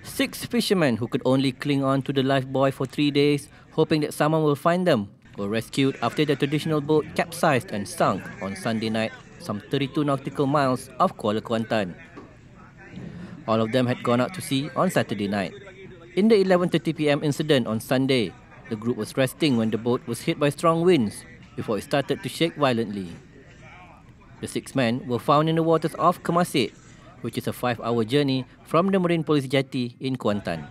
Six fishermen who could only cling on to the lifebuoy for 3 days, hoping that someone will find them, were rescued after their traditional boat capsized and sunk on Sunday night, some 32 nautical miles off Kuala Kuantan. All of them had gone out to sea on Saturday night. In the 11:30 p.m. incident on Sunday, the group was resting when the boat was hit by strong winds before it started to shake violently. The six men were found in the waters off Kemasit, which is a 5-hour journey from the Marine Police Jetty in Kuantan.